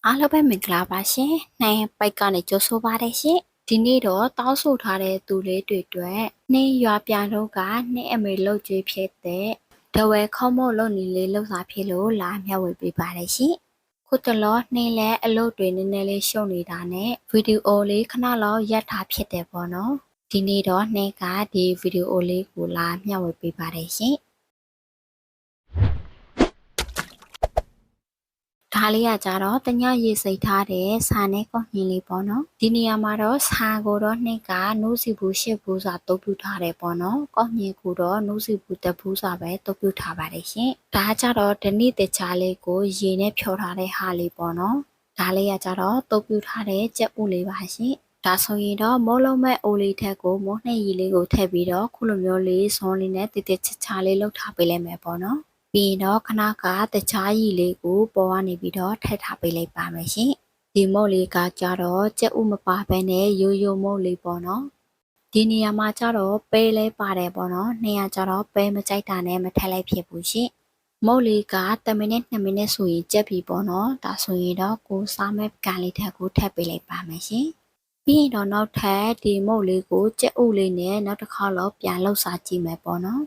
အားလုံးပဲမင်္ဂလာပါရှင်။နိုင်ပိုက်ကနေကြိုဆိုပါရရှင်။ဒီနေ့တော့တောင်းဆိုထားတဲ့သူလေးတွေအတွက်နှင်းရွာပြန်တော့ကနှင်းအမေလှုပ်ကြွေးဖြစ်တဲ့ဒဝဲခေါမို့လုံနေလေးလှုပ်စာဖြစ်လို့လာမျှဝေပေးပါရရှင်။ခုတလောနှင်းလဲအလုပ်တွေနည်းနည်းလေးရှုံနေတာနဲ့ဗီဒီယိုလေးခဏလောက်ရပ်ထားဖြစ်တယ်ပေါ့နော်။ဒီနေ့တော့နှင်းကဒီဗီဒီယိုလေးကိုလာမျှဝေပေးပါရရှင်။ဒါလေးကကြတော့တညရေစိတ်ထားတဲ့ဆာနဲ့ကော့ညင်လေးပေါ့နော်ဒီနေရာမှာတော့ဆာကိုတော့နှစ်ကနိုးစီဘူးရှစ်ဘူးစာတုပ်ပြထားတယ်ပေါ့နော်ကော့ညင်ကိုတော့နိုးစီဘူးတစ်ဘူးစာပဲတုပ်ပြထားပါတယ်ရှင်ဒါကြတော့တနည်းတခြားလေးကိုရေနဲ့ဖြောထားတဲ့ဟာလေးပေါ့နော်ဒါလေးကကြတော့တုပ်ပြထားတဲ့ကြက်ဥလေးပါရှင်ဒါဆိုရင်တော့မိုးလုံးမဲ့အိုလေးထက်ကိုမိုးနှက်ရီလေးကိုထည့်ပြီးတော့ခုလိုမျိုးလေးဇွန်လေးနဲ့တည်တည်ချာချာလေးလုပ်ထားပေးလိုက်မယ်ပေါ့နော်ပြီးတော့ခဏကတခြားရီလေးကိုပေါ်ကနေပြီးတော့ထည့်ထားပေးလိုက်ပါမယ်ရှင်ဒီမုတ်လေးကကြတော့ကြက်ဥမပါဘဲနဲ့ရိုးရိုးမုတ်လေးပေါ့နော်ဒီနေရာမှာကြတော့ပဲလဲပါတယ်ပေါ့နော်နေရာကြတော့ပဲမကြိုက်တာနဲ့မထည့်လိုက်ဖြစ်ဘူးရှင်မုတ်လေးက10မိနစ်2မိနစ်ဆိုရင်ကြက်ပြီပေါ့နော်ဒါဆိုရင်တော့ကိုစားမဲ့ကန်လေးထက်ကိုထည့်ပေးလိုက်ပါမယ်ရှင်ပြီးရင်တော့နောက်ထပ်ဒီမုတ်လေးကိုကြက်ဥလေးနဲ့နောက်တစ်ခါတော့ပြန်လှုပ်စားကြည့်မယ်ပေါ့နော်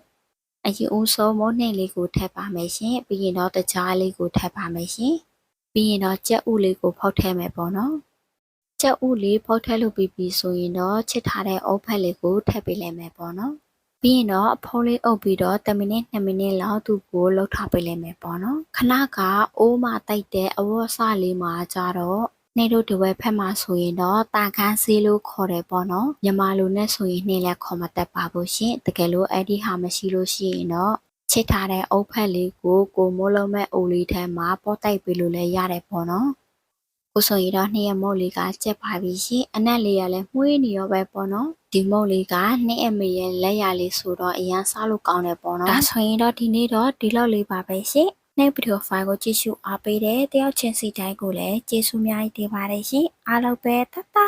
အရင်ဦးဆုံးမိုးနှင်းလေးကိုထည့်ပါမယ်ရှင်ပြီးရင်တော့တကြားလေးကိုထည့်ပါမယ်ရှင်ပြီးရင်တော့ကြက်ဥလေးကိုဖောက်ထည့်မယ်ပေါ့နော်ကြက်ဥလေးဖောက်ထည့်လို့ပြီးပြီဆိုရင်တော့ချစ်ထားတဲ့အုပ်ဖက်လေးကိုထည့်ပေးလိုက်မယ်ပေါ့နော်ပြီးရင်တော့အဖုံးလေးအုပ်ပြီးတော့10မိနစ်2မိနစ်လောက်သူ့ကိုလှုပ်ထားပေးလိုက်မယ်ပေါ့နော်ခဏကအိုးမှတိုက်တဲ့အဝတ်စလေးမှာကြတော့နေတို့ဒီဝက်ဖက်မှာဆိုရင်တော့တာခန်းဆေးလို့ခေါ်တယ်ပေါ့နော်မြန်မာလူနဲ့ဆိုရင်နှင်းလက်ခေါ်မတက်ပါဘူးရှင်တကယ်လို့အဲ့ဒီဟာမရှိလို့ရှိရင်တော့ချစ်ထားတဲ့အုပ်ဖက်လေးကိုမိုးလုံးမဲ့အိုလေးထဲမှာပေါတိုက်ပေးလို့လည်းရတယ်ပေါ့နော်ကိုဆိုရင်တော့နှင်းရဲ့မုတ်လေးကကြက်ပါပြီရှင်အနက်လေးကလည်းမှုေးနေရောပဲပေါ့နော်ဒီမုတ်လေးကနှင်းအမေရဲ့လက်ရလေးဆိုတော့အရန်စားလို့ကောင်းတယ်ပေါ့နော်ဒါဆိုရင်တော့ဒီနေ့တော့ဒီလောက်လေးပါပဲရှင်နေ့ဗီဒီယိုဖိုင်ကိုကြည့်ရှုအားပေးတဲ့တယောက်ချင်းစီတိုင်းကိုလည်းကျေးဇူးများကြီးတင်ပါတယ်ရှင်အားလုံးပဲတတ်တာ